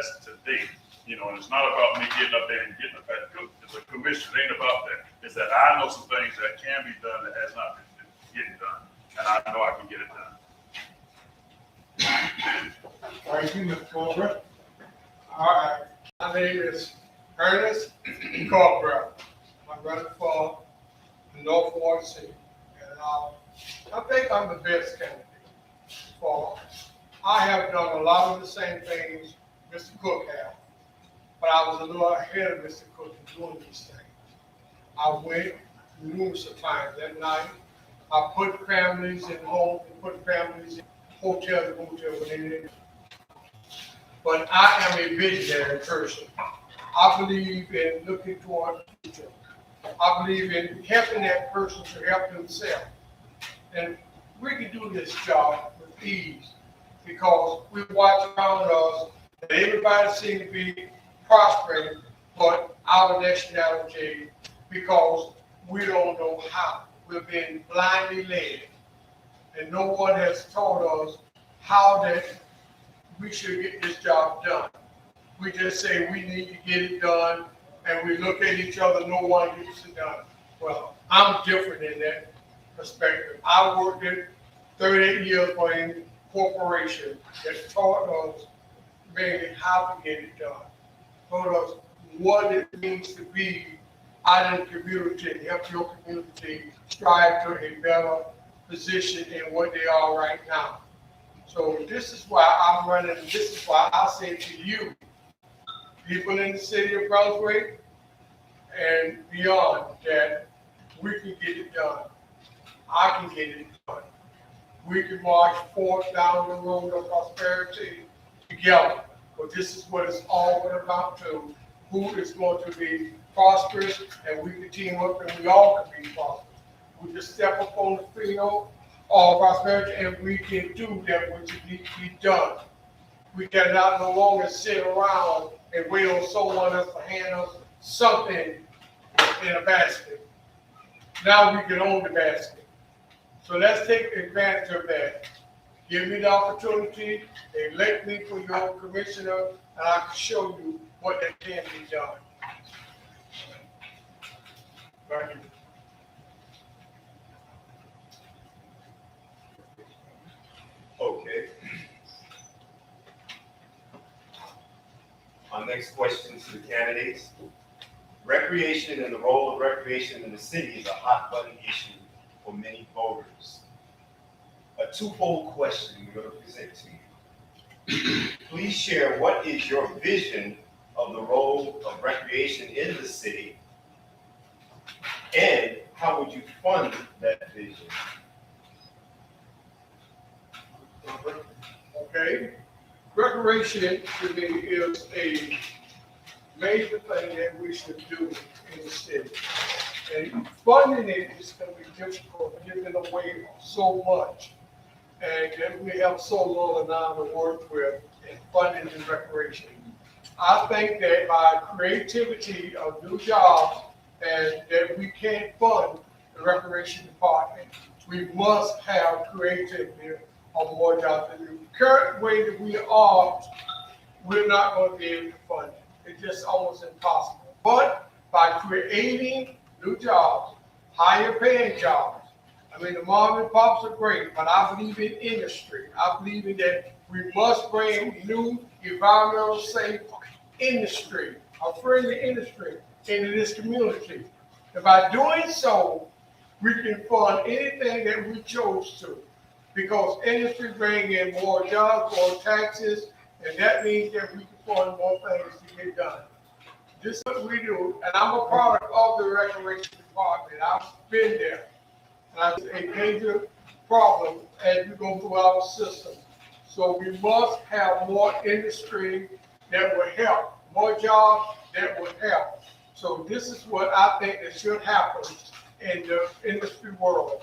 as today. You know, and it's not about me getting up there and getting up at the commission. It ain't about that. It's that I know some things that can be done that has not been getting done, and I know I can get it done. Thank you, Mr. Colbert. All right, my name is Ernest Colbert. I'm running for North Ward City, and I think I'm the best candidate for. I have done a lot of the same things Mr. Cook has, but I was a little ahead of Mr. Cook in doing these things. I went numerous times that night. I put families in homes, put families in hotels when they didn't. But I am a visionary person. I believe in looking toward the future. I believe in helping that person to help themselves. And we can do this job with ease because we watch around us and everybody seems to be prospering, but our nationality, because we don't know how. We've been blindly led. And no one has taught us how that we should get this job done. We just say we need to get it done, and we look at each other, no one gets it done. Well, I'm different in that perspective. I worked at 38 years for a corporation that taught us mainly how to get it done, taught us what it means to be out in the community and help your community strive to a better position in what they are right now. So this is why I'm running, this is why I say to you, people in the city of Brunswick and beyond, that we can get it done. I can get it done. We can march forth down the road of prosperity together. But this is what it's all about to. Who is going to be prosperous, and we can team up and we all can be prosperous. We just step up on the field of prosperity and we can do that which needs to be done. We cannot no longer sit around and wait on someone else to hand us something in a basket. Now we can own the basket. So let's take advantage of that. Give me the opportunity, elect me for your commissioner, and I can show you what that can be done. Thank you. Okay. Our next question to the candidates. Recreation and the role of recreation in the city is a hot button issue for many voters. A twofold question we're going to present to you. Please share what is your vision of the role of recreation in the city, and how would you fund that vision? Okay, recreation to me is a major thing that we should do in the city. And funding it is going to be difficult, giving away so much. And then we have so little now to work with in funding and recreation. I think that by creativity of new jobs, and that we can't fund the recreation department, we must have creativity of more jobs. In the current way that we are, we're not going to be able to fund it. It's just almost impossible. But by creating new jobs, higher paying jobs, I mean, the mom and pops are great, but I believe in industry. I believe in that we must bring new environmental safe industry, a friendly industry into this community. And by doing so, we can fund anything that we chose to, because industry brings in more jobs, more taxes, and that means that we can fund more things to get done. This is what we do, and I'm a product of the recreation department. I've been there. And it's a major problem as we go through our system. So we must have more industry that will help, more jobs that will help. So this is what I think that should happen in the industry world.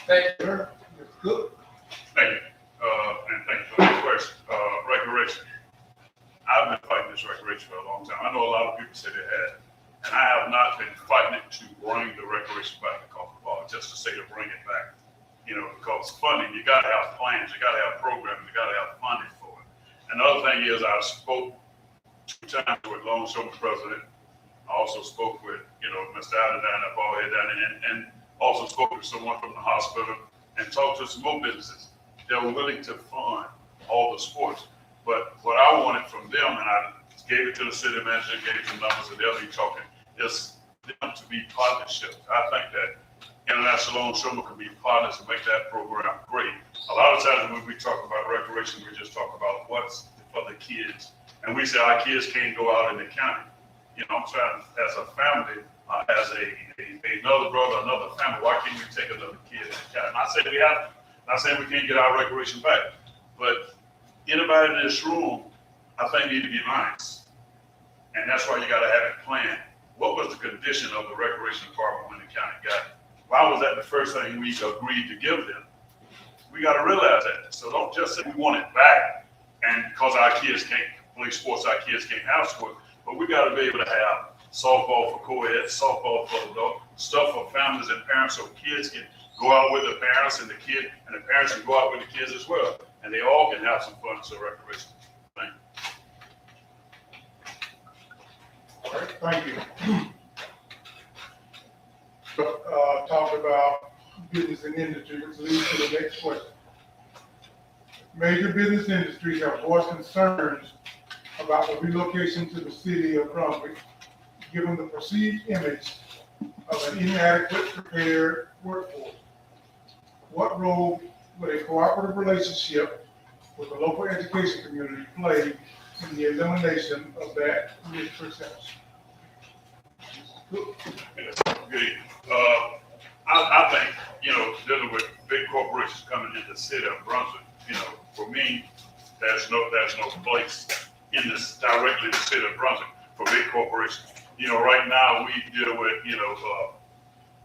Thank you. Good. Thank you. And thank you for that question. Recreation. I've been fighting this recreation for a long time. I know a lot of people say they have. And I have not been fighting it to bring the recreation back to Coffee Bar, just to say to bring it back. You know, because funding, you gotta have plans, you gotta have programs, you gotta have funding for it. thing is, I spoke 2 times with Longshoreman President. I also spoke with, Mr. Allen down at Ballhead down there, and also spoke with someone from the hospital and talked to some more businesses. They were willing to fund all the sports. But what I wanted from them, and I gave it to the city manager, gave some numbers, and they'll be talking, is them to be partnerships. I think that International Longshoremen can be partners to make that program great. A lot of times when we talk about recreation, we just talk about what's for the kids. And we say our kids can't go out in the county. I'm trying, as a family, as another brother, another family, why can't we take another kid in the county? Not saying we can't get our recreation back, but anybody in this room, I think need to be nice. And that's why you gotta have it planned. What was the condition of the recreation department when the county got it? Why was that the first thing we agreed to give them? We gotta realize that. So don't just say we want it back, and because our kids can't play sports, our kids can't have sports, but we gotta be able to have softball for co-ed, softball for adult, stuff for families and parents, so kids can go out with the parents and the parents can go out with the kids as well, and they all can have some fun, so recreation. Thank you. All right, thank you. Talk about business and industry, which leads to the next question. Major business industries have voiced concerns about the relocation to the city of Brunswick, given the perceived image of an inadequate prepared workforce. What role would a cooperative relationship with the local education community play in the elimination of that misperception? Good. I think, dealing with big corporations coming into the city of Brunswick, for me, there's no place in this directly in the city of Brunswick for big corporations. Right now we deal with,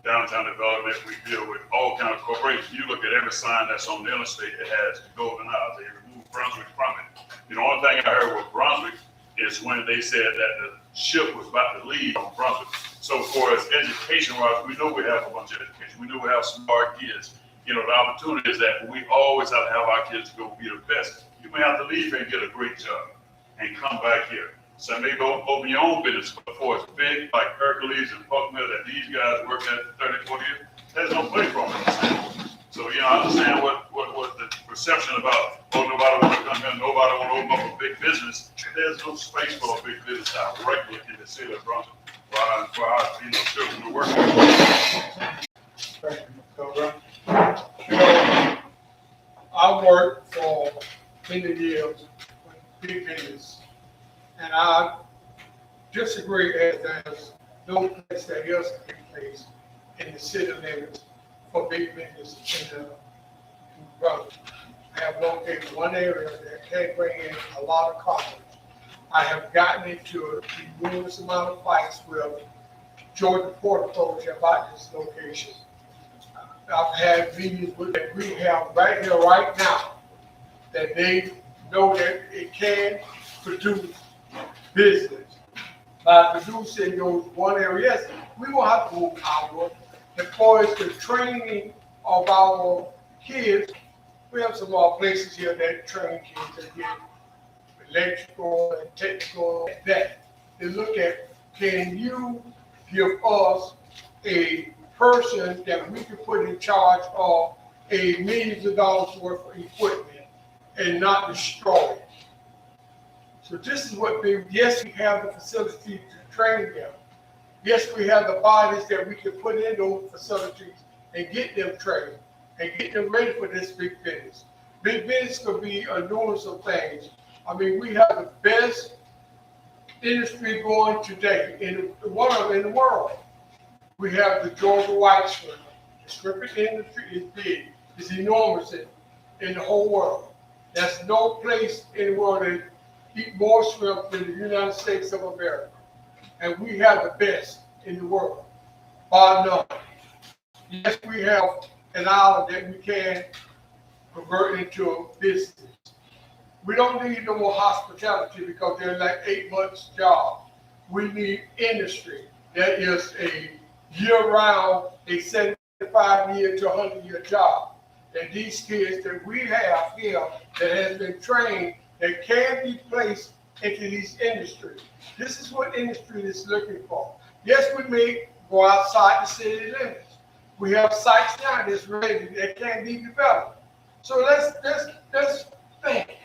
downtown development, we deal with all kinds of corporations. You look at every sign that's on the interstate that has the Golden Isles, they removed Brunswick from it. The only thing I heard with Brunswick is when they said that the ship was about to leave on Brunswick. So for us, education-wise, we know we have a bunch of education. We know we have smart kids. The opportunity is that we always have to have our kids go be the best. You may have to leave and get a great job and come back here. So maybe open your own business before it's big, like Hercules and Buckmill that these guys worked at 30, 40 years. There's no place for them. So, I understand what the perception about, nobody want to come here, nobody want to open up a big business. There's no space for a big business directly in the city of Brunswick. For our, children to work. Thank you, Mr. Coburn. I worked for many years with big business, and I disagree as there's no place that is a big place in the city limits for big business in Brunswick. I have located one area that can bring in a lot of commerce. I have gotten into a enormous amount of fights with Georgia Port Authority about this location. I've had meetings with that we have right here, right now, that they know that it can produce business. By producing those one area, yes, we will have to move outward. As far as the training of our kids, we have some more places here that train kids that get electrical and technical, like that. They look at, can you give us a person that we can put in charge of a millions of dollars worth of equipment and not destroy it? So this is what yes, we have the facility to train them. Yes, we have the bodies that we can put in those facilities and get them trained and get them ready for this big business. Big business could be enormous of things. I mean, we have the best industry going today in the world. We have the Georgia white shrimp. The shrimp industry is big. It's enormous in the whole world. There's no place in the world that eat more shrimp than the United States of America. And we have the best in the world, bar none. Yes, we have an island that we can convert into a business. We don't need no more hospitality because they're like 8 months job. We need industry that is a year-round, a 75-year to 100-year job. And these kids that we have here that has been trained that can be placed into these industries. This is what industry is looking for. Yes, we may go outside the city limits. We have sites now that's ready, that can be developed. So let's think.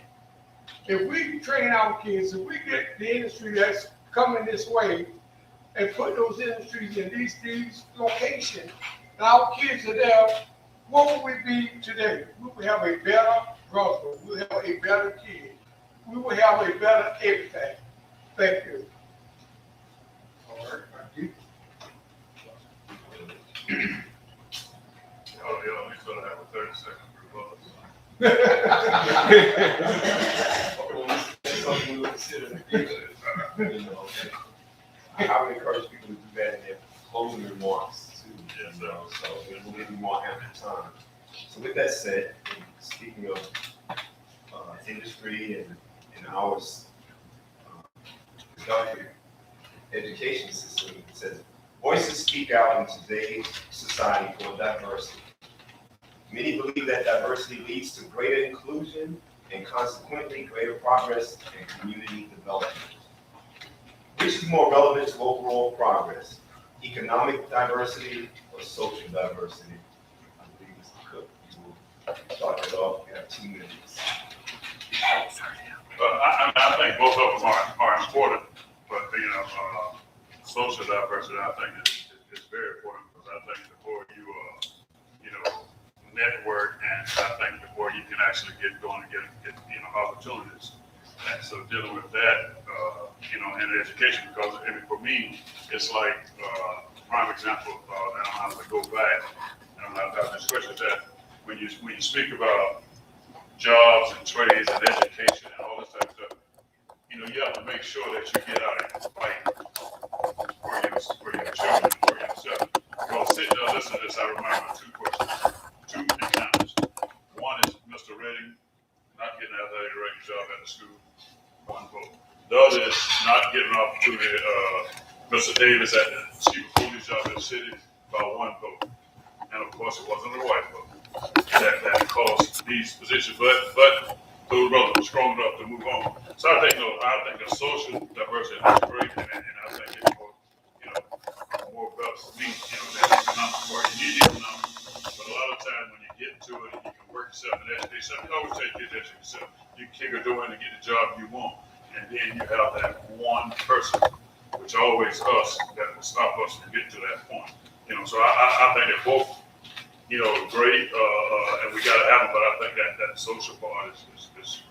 If we train our kids, if we get the industry that's coming this way and put those industries in these locations, and our kids are there, what will we be today? We will have a better brother. We will have a better kid. We will have a better everything. Thank you. All right, thank you. Oh, yeah, we still have a 30-second rebuttal. Okay, well, this is something we'll consider in the future. You know, okay? I would encourage people to do that in their closing remarks too, you know, so we'll give you more ample time. So with that said, speaking of industry and ours, the education system says, voices speak out in today's society for diversity. Many believe that diversity leads to greater inclusion and consequently greater progress and community development. Which is more relevant to overall progress, economic diversity or social diversity? I believe Mr. Cook, you will start it off. You have 2 minutes. I think both of them are important, but social diversity I think is very important because I think the more you network, and I think the more you can actually get going and get opportunities. And so dealing with that, in education, because for me, it's like prime example, and I'm going to go back, and I'm not asking this question, that when you speak about jobs and trades and education and all this type of stuff, you have to make sure that you get out and fight for your children, for yourself. Because sitting there listening to this, I remember 2 questions, 2 encounters. One is Mr. Redding not getting an athletic job at the school, 1 vote. The other is not getting an opportunity, Mr. Davis at the chief of police job in the city, about 1 vote. And of course, it wasn't a white vote. That caused these positions, but those brothers were strong enough to move on. So I think the social diversity is great, and I think it's more about me, that economic part. You need economic, but a lot of times when you get to it, you can work yourself in education. I always say get education yourself. You kick a door in and get the job you want, and then you have that one person, which always us, that will stop us from getting to that point. So I think they're both, great, and we gotta have them, but I think that social part is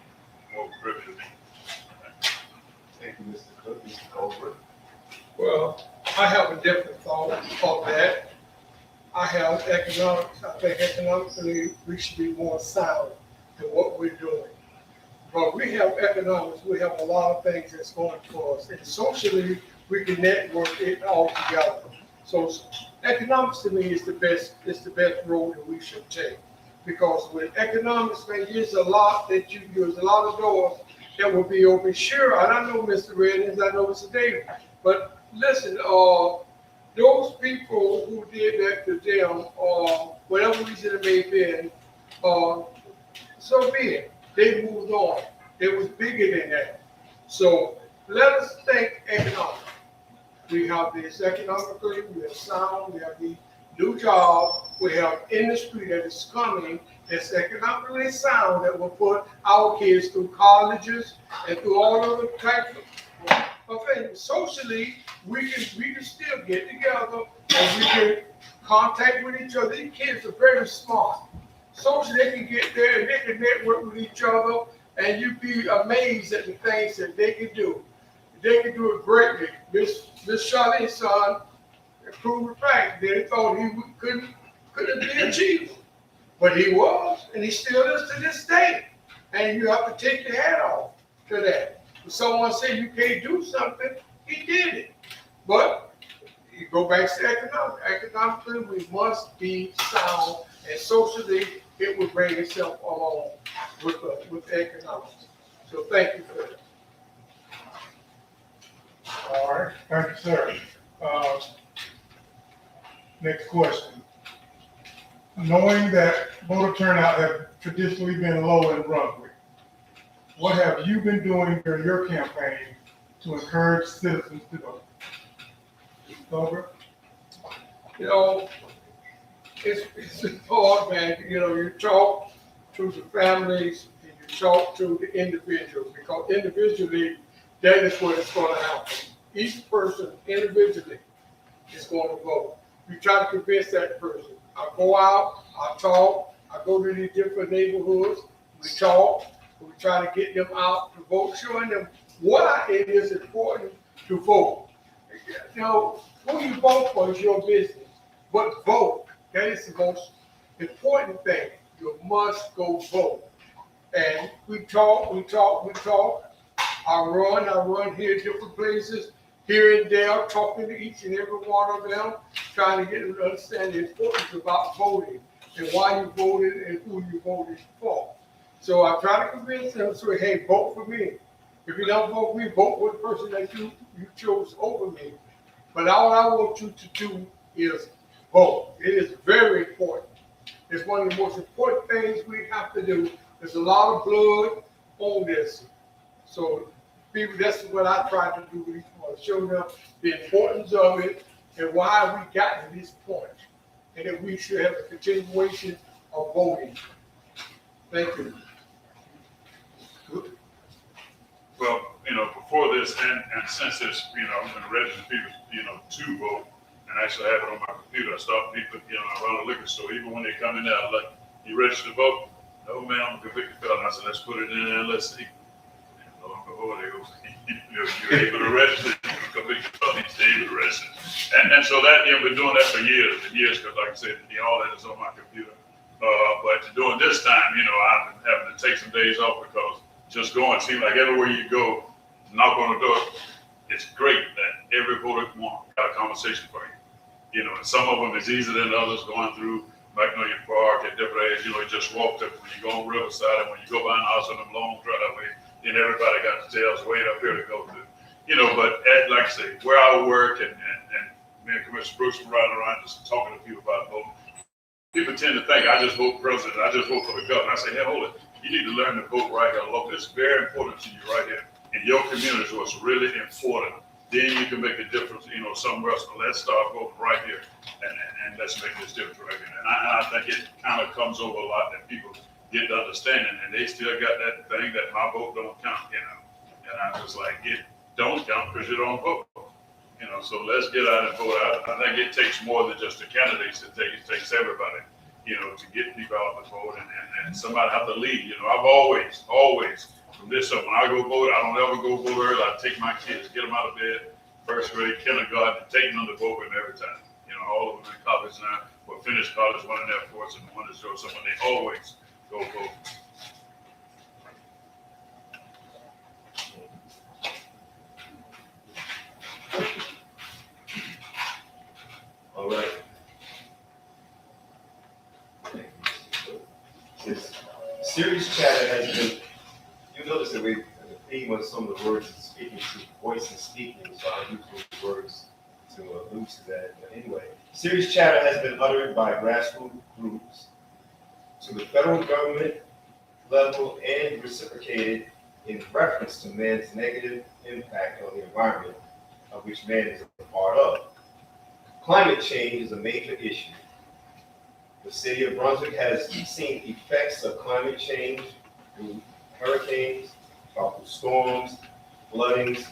more critical to me. Thank you, Mr. Cook. Mr. Goldberg. Well, I have a different thought of that. I have economics. I think economically we should be more sound in what we're doing. But we have economics, we have a lot of things that's going for us. And socially, we can network it all together. So economics to me is the best road that we should take. Because with economics, man, there's a lot that you use, a lot of doors that will be open. Sure, and I know Mr. Reddings, I know Mr. Davis, but listen, those people who did that to them, or whatever reason it may have been, so be it. They moved on. It was bigger than that. So let us think economic. We have this economically, we have sound, we have the new job, we have industry that is coming that's economically sound that will put our kids through colleges and through all other types of things. Socially, we can still get together and we can contact with each other. These kids are very smart. Socially, they can get there and they can network with each other, and you'd be amazed at the things that they can do. They can do it greatly. Miss Charlene's son proved the fact that he thought he couldn't be a chief, but he was, and he still is to this day. And you have to take your hat off to that. If someone say you can't do something, he did it. But you go back to economics. Economically, we must be sound, and socially, it will bring itself along with economics. So thank you for that. All right, thank you, sir. Next question. Knowing that voter turnout has traditionally been low in Brunswick, what have you been doing during your campaign to encourage citizens to vote? Over. You know, it's hard, man. You know, you talk to the families and you talk to the individuals, because individually, that is what it's gonna happen. Each person individually is going to vote. You try to convince that person. I go out, I talk, I go to these different neighborhoods, we talk, we try to get them out to vote, showing them why it is important to vote. You know, who you vote for is your business, but vote. That is the most important thing. You must go vote. And we talk. I run here different places, here and there, talking to each and every one of them, trying to get them to understand the importance about voting and why you voted and who you voted for. So I try to convince them, say, hey, vote for me. If you don't vote for me, vote for the person that you chose over me. But all I want you to do is vote. It is very important. It's one of the most important things we have to do. There's a lot of blood on this. So people, that's what I try to do with each one, show them the importance of it and why we got to this point, and that we should have a continuation of voting. Thank you. Well, you know, before this and since this, you know, I'm going to register people, you know, to vote, and actually have it on my computer. I stop people, you know, around the liquor store, even when they come in there, I'm like, you registered to vote? No, man, I'm a convicted felon. I said, let's put it in there and let's see. And lo and behold, they go, you're able to register, you're a convicted felon, you're able to register. And so that, you know, we've been doing that for years and years, because like I said, all that is on my computer. But during this time, you know, I've been having to take some days off, because just going, seems like everywhere you go, knock on the door, it's great that every voter got a conversation for you. You know, and some of them is easier than others, going through Magnolia Park at different areas. You know, you just walk up when you go on Riverside, and when you go by the house on them long driveway, then everybody got the tails wait up here to go through. You know, but like I say, where I work and me and Commissioner Brooks were riding around just talking to people about voting. People tend to think I just vote president, I just vote for the governor. I say, hey, hold it. You need to learn to vote right here locally. It's very important to you right here in your community. So it's really important. Then you can make a difference, you know, somewhere else. But let's start voting right here, and let's make this difference right here. And I think it kind of comes over a lot that people get to understanding, and they still got that thing that my vote don't count, you know. And I'm just like, it don't count because you don't vote. You know, so let's get out and vote. I think it takes more than just the candidates. It takes everybody, you know, to get people out to vote, and somebody have to lead. You know, I've always from this up, when I go vote, I don't ever go vote early. I take my kids, get them out of bed, first grade, kindergarten, take them to vote every time. You know, all of them in college now, or finished college, one in Air Force and one is doing something. They always go vote. All right. This series chatter has been, you notice that the theme of some of the words is speaking to, voice and speaking, so I use those words to allude to that. But anyway, series chatter has been uttered by grassroots groups to the federal government level and reciprocated in reference to man's negative impact on the environment of which man is a part of. Climate change is a major issue. The city of Brunswick has seen effects of climate change through hurricanes, tropical storms, floodings,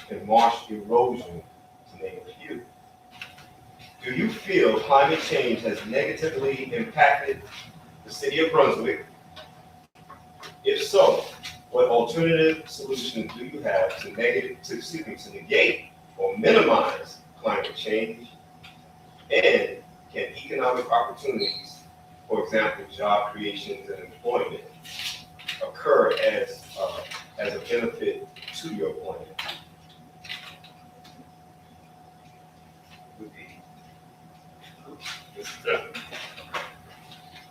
and marsh erosion, to name a few. Do you feel climate change has negatively impacted the city of Brunswick? If so, what alternative solutions do you have to negate or minimize climate change? And can economic opportunities, for example, job creations and employment, occur as a benefit to your plan?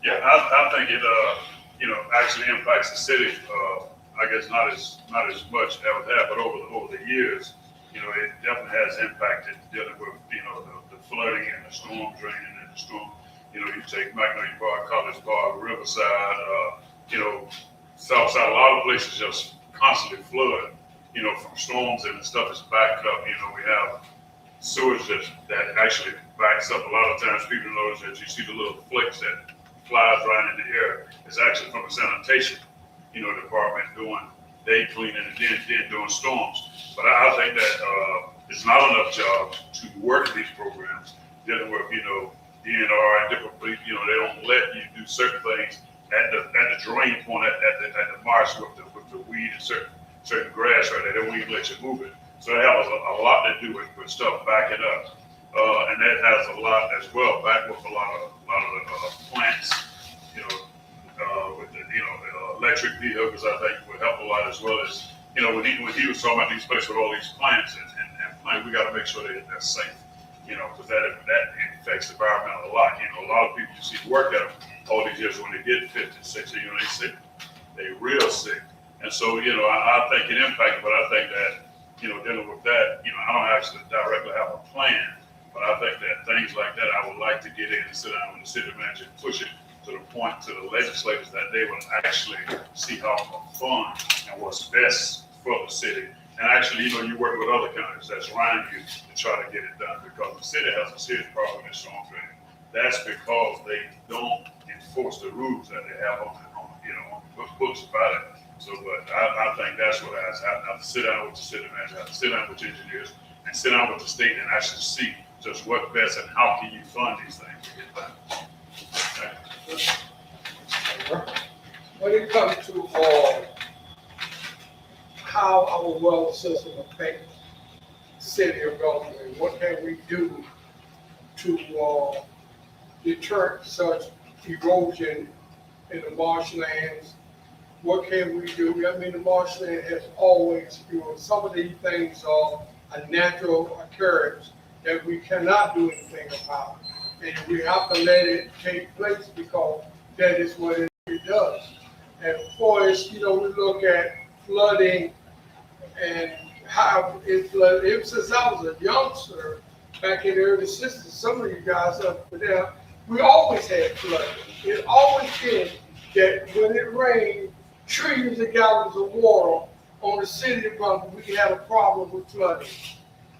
Yeah, I think it, you know, actually impacts the city. I guess not as much as it has, but over the years, you know, it definitely has impacted dealing with, you know, the flooding and the storm draining and the storm. You know, you take Magnolia Park, College Park, Riverside, you know, Southside, a lot of places just constantly flood, you know, from storms and the stuff is backed up. You know, we have sewage that actually backs up. A lot of times people notice that you see the little flakes that flies right in the air. It's actually from the sanitation, you know, department doing day cleaning and then doing storms. But I think that it's not enough jobs to work these programs dealing with, you know, DNR and different police. You know, they don't let you do certain things at the drain point at the marsh with the weed and certain grass right there. They won't even let you move it. So that has a lot to do with stuff backing up, and that has a lot as well back with a lot of the plants, you know, with the electric vehicles. I think would help a lot as well as, you know, when he was talking about these places with all these plants and plants, we got to make sure they're safe, you know, because that affects the environment a lot. You know, a lot of people you see work at them all these years when they get 50, 60, you know, they sick, they real sick, and so you know, I think it impacted, but I think that, you know, dealing with that, you know, I don't actually directly have a plan, but I think that things like that, I would like to get in and sit down with the city manager and push it to the point to the legislators that they will actually see how to fund and what's best for the city. And actually, you know, you work with other counties that's around you to try to get it done, because the city has a serious problem with this storm drain. That's because they don't enforce the rules that they have on the books about it. So, but I think that's what has happened. I have to sit down with the city manager, I have to sit down with the engineers, and sit down with the state and actually see just what best and how can you fund these things to get done. When it comes to how our well system affects the city of Baltimore, what can we do to deter such erosion in the marshlands? What can we do? I mean, the marshland has always, you know, some of these things are a natural occurrence that we cannot do anything about. And we have to let it take place because that is what it does. And of course, you know, we look at flooding and how it flooded. Ever since I was a youngster, back in the early 60s, some of you guys up there, we always had flooding. It always been that when it rained, trillions of gallons of water on the city of Baltimore, we had a problem with flooding.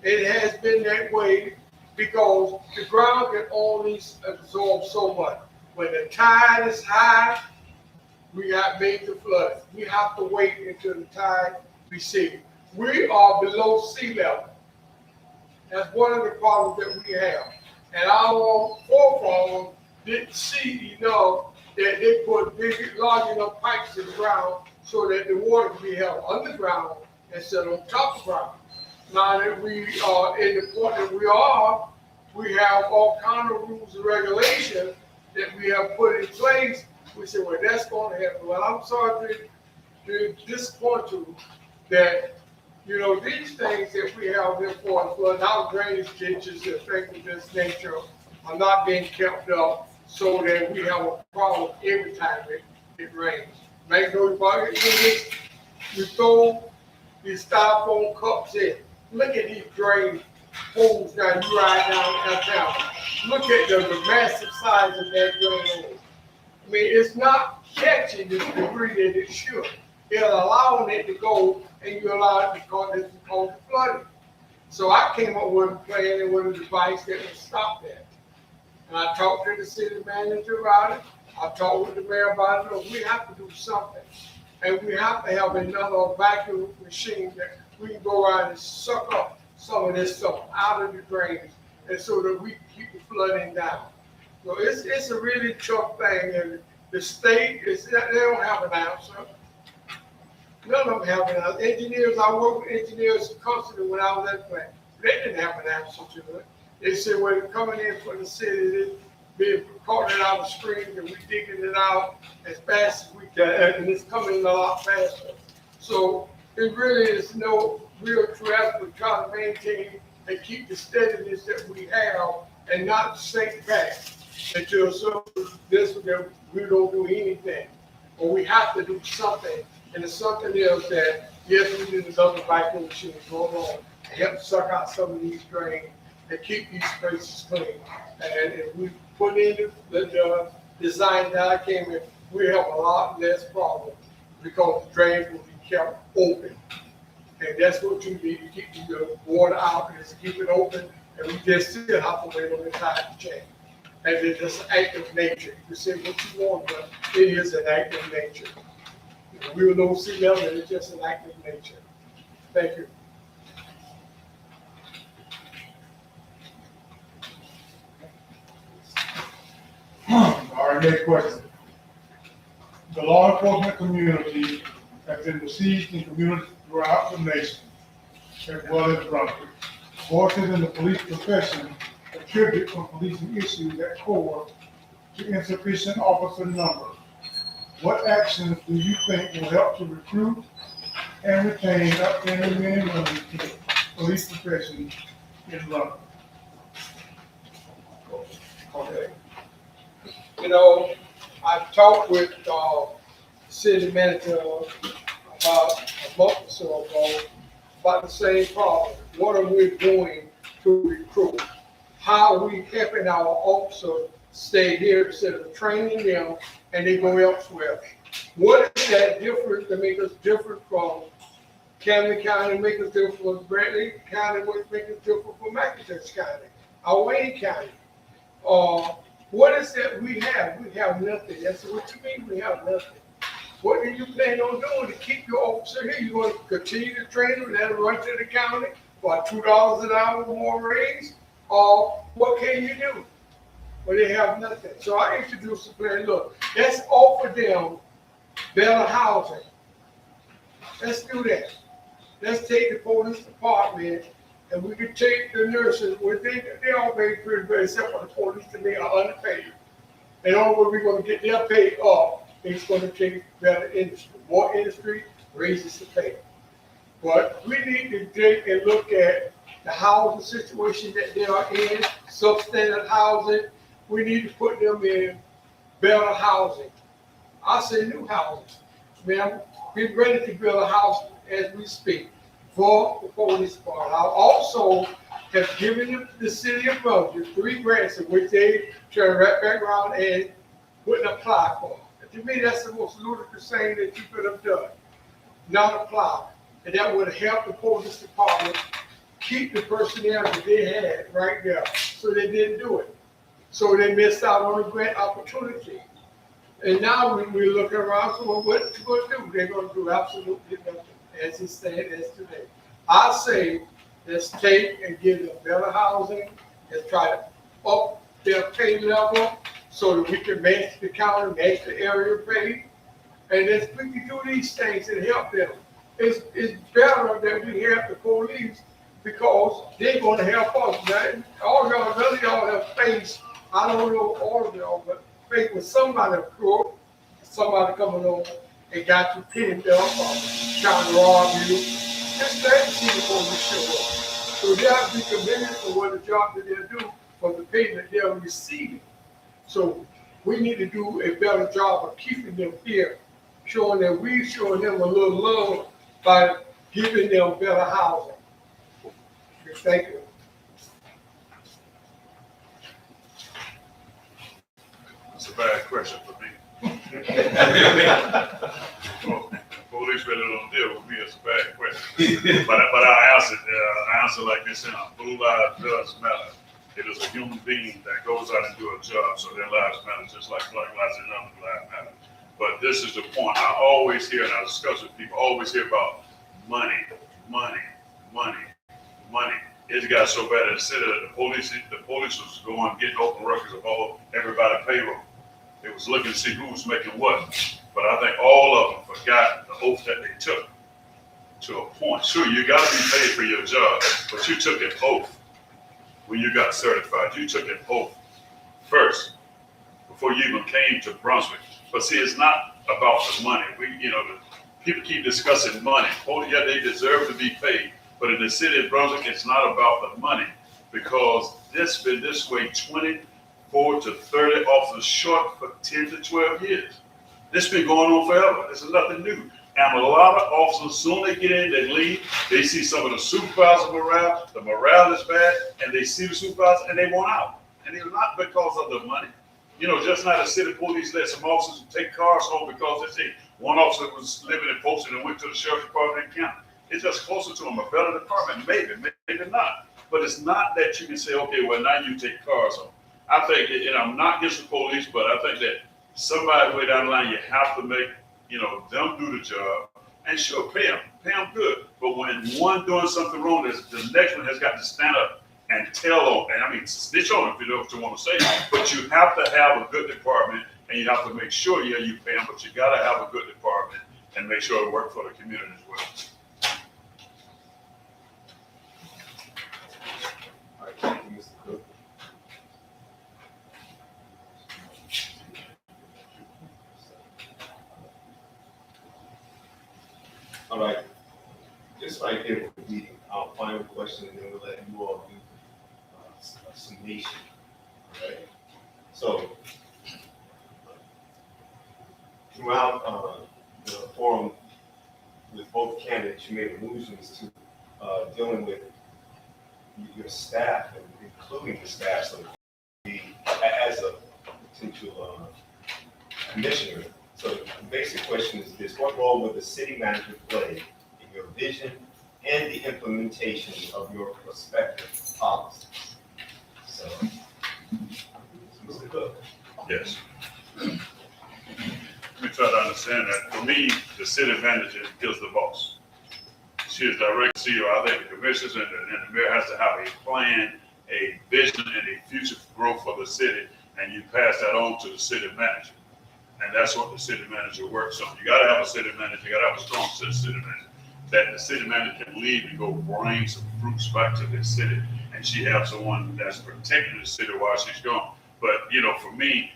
It has been that way because the ground can only absorb so much. When the tide is high, we got major floods. We have to wait until the tide recedes. We are below sea level. That's one of the problems that we have. And our forefathers didn't see enough that they put big, large enough pipes in the ground so that the water can be held underground instead of on top of the ground. Now that we are in the point that we have all kind of rules and regulations that we have put in place. We say, well, that's going to happen. Well, I'm sorry to disappoint you that, you know, these things that we have here for flood, our drainage ditches and things of this nature are not being kept up, so that we have a problem every time it rains. Make no about it. We throw these styrofoam cups in. Look at these drain holes down you ride downtown. Look at the massive size of that drain hole. I mean, it's not catching the debris that it should. It's allowing it to go, and you allow it to cause flooding. So I came up with a plan and with a device that would stop that. And I talked to the city manager about it. I talked with the mayor about it. Look, we have to do something. And we have to have another vacuum machine that we can go around and suck up some of this stuff out of the drains, and so that we keep the flooding down. So it's a really tough thing. And the state, they don't have an answer. None of them have an answer. Engineers, I work with engineers constantly when I was at the plant. They didn't have an answer to it. They said, well, it's coming in from the city, they're recording it out of the screen, and we're digging it out as fast as we can, and it's coming a lot faster. So it really is no real true effort trying to maintain and keep the steadiness that we have and not sink back until this that we don't do anything. Or we have to do something. And it's something else that, yes, we need another vacuum machine going on to help suck out some of these drains and keep these spaces clean. And if we put in the design that I came in, we have a lot less problem because the drains will be kept open. And that's what you need to keep the water out, is keep it open, and we just still have to wait on the tide to change. And it's just an act of nature. You say what you want, but it is an act of nature. We will know sea level, it's just an act of nature. Thank you. All right, next question. The law enforcement community has been besieged in communities throughout the nation, as well as Brunswick. Voices in the police profession attribute some policing issues at core to insufficient officer numbers. What actions do you think will help to recruit and retain outstanding men and women to the police profession in Brunswick? Okay. You know, I've talked with city manager about a month or so ago about the same problem. What are we doing to recruit? How are we helping our officers stay here instead of training them and they go elsewhere? What is that different to make us different from Camden County, make us different from Bradley County, what make us different from McIntosh County, or Wayne County? What is that we have? We have nothing. That's what you mean, we have nothing. What do you plan on doing to keep your officer here? You going to continue to train them, let them run to the county for $2 an hour more raise? Or what can you do? Well, they have nothing. So I introduced a plan. Look, let's offer them better housing. Let's do that. Let's take the police department and we can take the nurses, where they all made pretty good, except for the police, to me, are underpaid. And all way we're going to get their pay up, it's going to take better industry. More industry raises the pay. But we need to take and look at the housing situation that they are in, substandard housing. We need to put them in better housing. I say new housing. Man, we're ready to build a house as we speak for the police department. I also have given the city of Brunswick 3 grants in which they turn right back around and wouldn't apply for. And to me, that's the most ludicrous thing that you could have done. Not apply. And that would help the police department keep the personnel that they had right there. So they didn't do it. So they missed out on a grant opportunity. And now we're looking around, so what you going to do? They're going to do absolutely nothing as it stands as today. I say, let's take and give them better housing, let's try to up their pay level so that we can match the county, match the area pay. And we can do these things and help them. It's better that we help the police because they're going to help us. Man. All y'all, none of y'all have faced, I don't know all of y'all, but faced with somebody crook, somebody coming over and got you pinned up or trying to rob you. It's glad to see the police show up. So they have to be committed for what the job that they're doing for the payment they're receiving. So we need to do a better job of keeping them here, showing them a little love by giving them better housing. Thank you. That's a bad question for me. Well, police really don't deal with me. It's a bad question. But I answer like this: blue lives does matter. It is a human being that goes out and do a job, so their lives matter just like black lives and other lives matter. But this is the point. I always hear, and I discuss with people, always hear about money. It got so bad instead of the police was going getting open records of everybody payroll. It was looking to see who was making what. But I think all of them forgot the oath that they took to a point. Sure, you got to be paid for your job, but you took an oath when you got certified. You took an oath first before you even came to Brunswick. But see, it's not about the money. People keep discussing money. Yeah, they deserve to be paid. But in the city of Brunswick, it's not about the money because it's been this way 24 to 30 officers short for 10 to 12 years. This been going on forever. This is nothing new. And a lot of officers, soon they get in, they leave, they see some of the supervisor morale, the morale is bad, and they see the supervisor and they want out. And it's not because of the money. Just not a city police let some officers take cars home because they say, One officer was living in Poston and went to the sheriff's department in Canton. It's just closer to him, a better department, maybe, maybe not. But it's not that you can say, okay, well, now you take cars home. I think, and I'm not against the police, but I think that somebody way down the line, you have to make, them do the job, and sure, pay them good. But when one doing something wrong, the next one has got to stand up and tell them, and I mean, snitch on them if you know what you want to say, but you have to have a good department, and you have to make sure, yeah, you pay them, but you gotta have a good department and make sure it works for the community as well. All right, thank you, Mr. Cook. All right, just right there for the meeting, our final question, and then we'll let you all do a summation, all right? So, throughout the forum with both candidates, you made allusions to dealing with your staff, and including the staff, so as a potential commissioner. So the basic question is this: what role will the city manager play in your vision and the implementation of your prospective policies? So, Mr. Cook. Yes. Let me try to understand that. For me, the city manager is the boss. She is direct CEO. I think the commissioners and the mayor has to have a plan, a vision, and a future growth for the city, and you pass that on to the city manager. And that's what the city manager works on. You gotta have a city manager, you gotta have a strong city manager, that the city manager can leave and go bring some fruits back to the city, and she has someone that's protecting the city while she's gone. But, for me,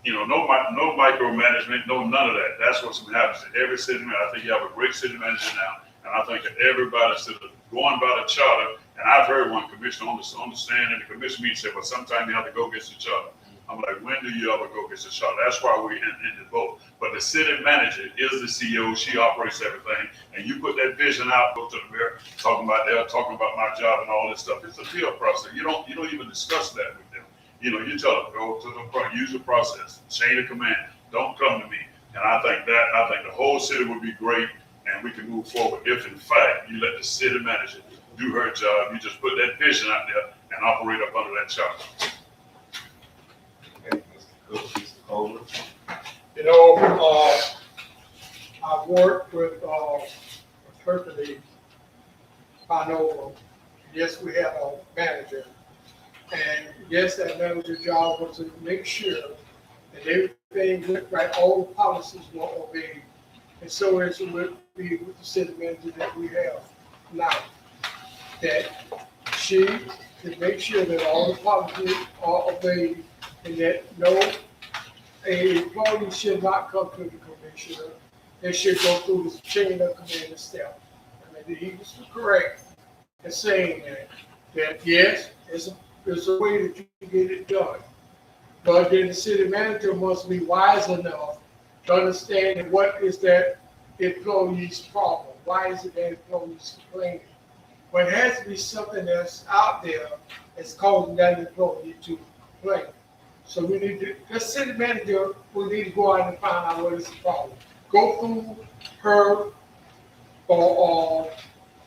no micromanagement, no none of that. That's what's happens to every city manager. I think you have a great city manager now, and I think that everybody instead of going by the charter, and I've heard one commissioner on the stand in the commission meeting say, well, sometimes you have to go get the charter. I'm like, when do you ever go get the charter? That's why we're in the vote. But the city manager is the CEO. She operates everything. And you put that vision out, go to the mayor, talking about my job and all this stuff. It's a field process. You don't even discuss that with them. You tell them, go to the front, use the process, chain of command. Don't come to me. And I think the whole city would be great, and we can move forward if, in fact, you let the city manager do her job. You just put that vision out there and operate up under that charter. Okay, Mr. Cook, Mr. Culver. I've worked with Hercules Panova. Yes, we have a manager. And yes, that manager's job was to make sure that everything went right, all the policies were obeyed. And so it would be with the city manager that we have now. That she can make sure that all the policies are obeyed, and that an employee should not come to the commissioner. They should go through the chain of command and step. I mean, he was correct in saying that yes, there's a way that you can get it done. But then the city manager must be wise enough to understand that what is that employee's problem? Why is it that employee's complaining? But it has to be something that's out there that's causing that employee to complain. So the city manager will need to go out and find out what is the problem. Go through her or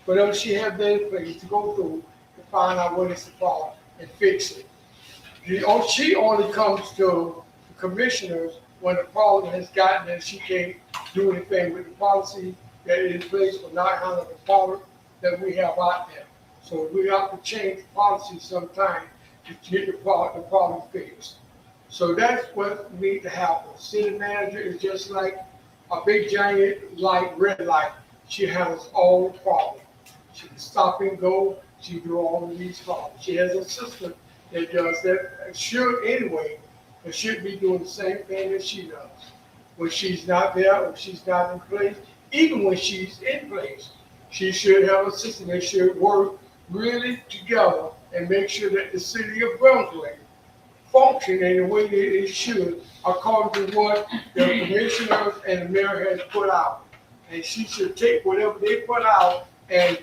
whatever she has there in place to go through to find out what is the problem and fix it. She only comes to the commissioners when the problem has gotten and she can't do anything with the policy that is in place for not handling the problem that we have out there. So we have to change the policy sometime to get the problem fixed. So that's what needs to happen. City manager is just like a big giant light, red light. She handles all the problems. She can stop and go. She do all of these problems. She has a system that does that. Should anyway, but should be doing the same thing that she does. When she's not there or she's not in place, even when she's in place, she should have a system that should work really together and make sure that the city of Brunswick function in the way that it should, according to what the commissioners and the mayor has put out. And she should take whatever they put out and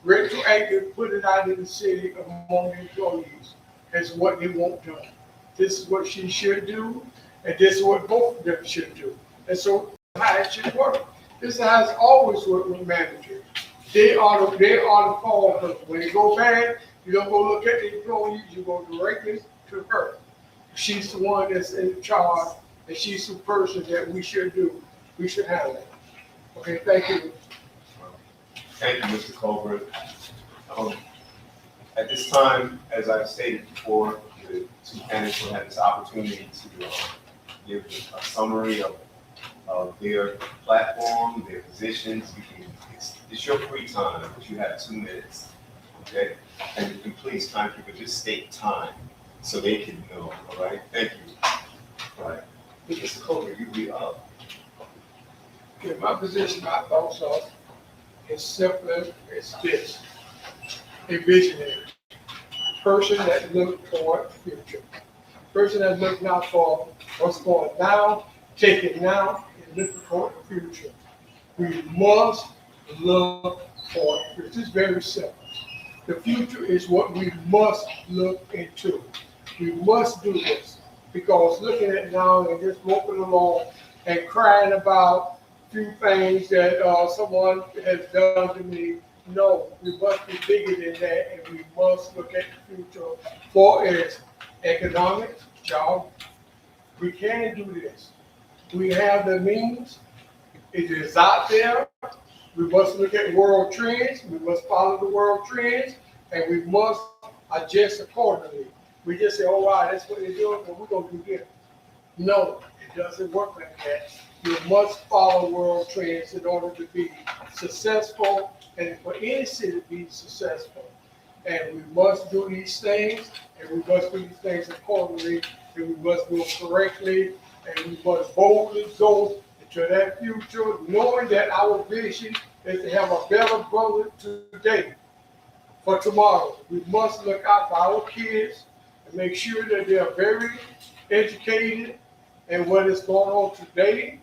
retroactively put it out in the city among the employees as what they want done. This is what she should do, and this is what both of them should do. And so how it should work. This has always worked with managers. They are the fall person. When they go bad, you don't go look at the employees, you go directly to her. She's the one that's in charge, and she's the person that we should have that. Okay, thank you. Thank you, Mr. Colbert. At this time, as I've stated before, the two candidates will have this opportunity to give a summary of their platform, their positions. It's your free time, but you have 2 minutes, okay? And you can please, timekeeper, just state time so they can know, all right? Thank you. All right. Mr. Colbert, you be up. Okay, my position, my thoughts are, as simple as this. A visionary, person that looks toward the future, person that looks not for what's going now, take it now, and look toward the future. We must look for it. This is very simple. The future is what we must look into. We must do this because looking at now and just walking along and crying about few things that someone has done to me. No, we must be bigger than that, and we must look at the future for its economics, job. We can do this. We have the means. It is out there. We must look at world trends. We must follow the world trends, and we must adjust accordingly. We just say, "Oh, wow, that's what they're doing, and we're gonna do this." No, it doesn't work like that. You must follow world trends in order to be successful and for any city to be successful. And we must do these things, and we must do these things accordingly, and we must do it correctly, and we must boldly go into that future, knowing that our vision is to have a better brother today for tomorrow. We must look out for our kids and make sure that they are very educated in what is going on today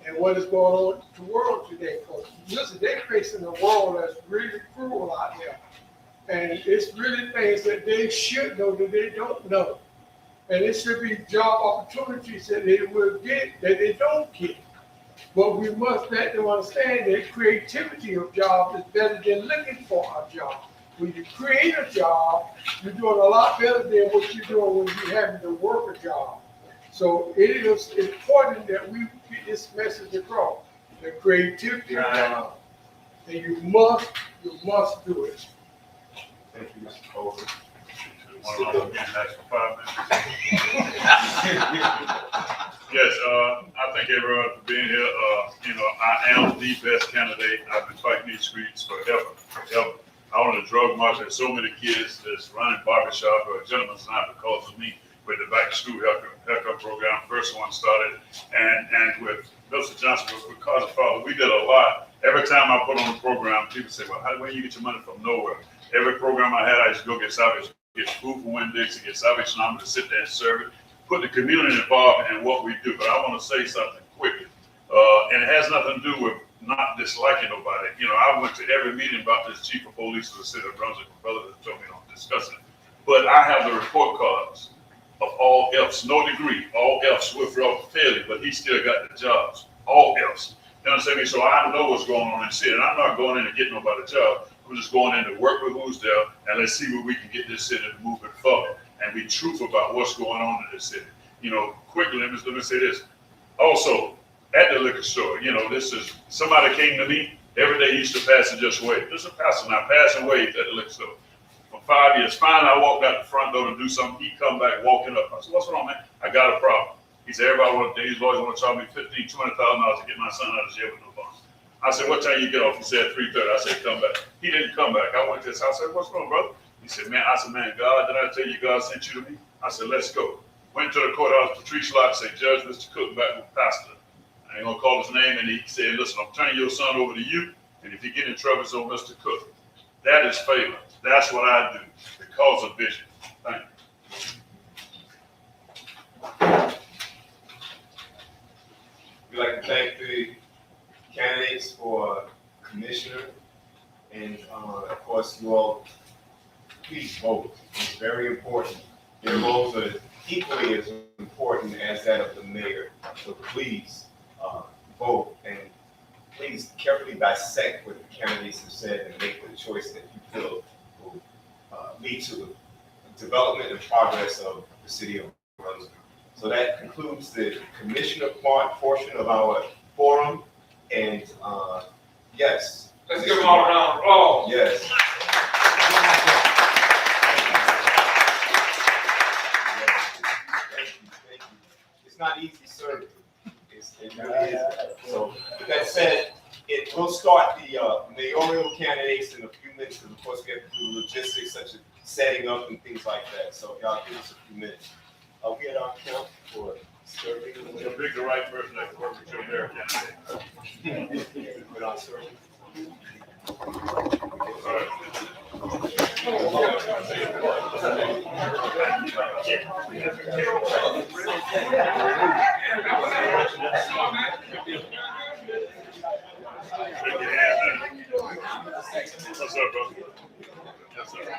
and what is going on in the world today. Because listen, they're facing a world that's really cruel out there. And it's really things that they should know that they don't know. And it should be job opportunities that they will get that they don't get. But we must let them understand that creativity of jobs is better than looking for a job. When you create a job, you're doing a lot better than what you're doing when you're having to work a job. So it is important that we get this message across. The creativity of jobs, and you must do it. Thank you, Mr. Colbert. Yes, I thank everyone for being here. I am the best candidate. I've been fighting these streets forever. I own a drug march. There's so many kids that's running barbershop or gentlemen's night because of me with the back to school haircut program. First one started, and with Mr. Johnson, with Cause Father, we did a lot. Every time I put on a program, people say, "Well, where do you get your money from?" Nowhere. Every program I had, I used to go get Salvation, get food for Winn-Dixie, get Salvation Army to sit there and serve it, put the community involved in what we do. But I want to say something quickly, and it has nothing to do with not disliking nobody. I went to every meeting about this chief of police of the city of Brunswick. My brother told me don't discuss it. But I have the report cards of all Fs, no degree, all Fs with failure, but he still got the jobs, all Fs. You understand me? So I know what's going on in the city, and I'm not going in to get nobody a job. I'm just going in to work with who's there, and let's see where we can get this city moving forward and be truthful about what's going on in this city. Quickly, let me say this. Also, at the liquor store, this is, somebody came to me, every day he used to pass and just wave. There's a pastor now, pass and wave at the liquor store. For 5 years, finally I walked out the front door to do something, he come back walking up. I said, "What's wrong, man?" "I got a problem." He said, "These lawyers want to charge me $15,000, $20,000 to get my son out of jail with no bonds." I said, "What time you get off?" He said, 3:30. I said, "Come back." He didn't come back. I went to his house. I said, "What's wrong, brother?" He said, "Man," I said, "Man, God, did I tell you God sent you to me?" I said, "Let's go." Went to the courthouse, Patrice Locke said, "Judge, Mr. Cook back with pastor." I ain't gonna call his name, and he said, "Listen, I'm turning your son over to you, and if you get in trouble, it's on Mr. Cook." That is favor. That's what I do because of vision. Thank you. We'd like to thank the candidates for commissioner, and of course, you all, please vote. It's very important. Their roles are equally as important as that of the mayor. So please vote, and please carefully dissect what the candidates have said and make the choice that you feel will lead to the development and progress of the city of Brunswick. So that concludes the commissioner portion of our forum, and yes. Let's give them all a round of applause. Yes. Thank you. It's not easy serving. It really is. So with that said, it will start the mayoral candidates in a few minutes, because of course we have to do logistics such as setting up and things like that. So y'all give us a few minutes. Are we at our count for serving? You'll pick the right person that can work with your mayor candidate. With our serving? What's up, brother? Yes, sir.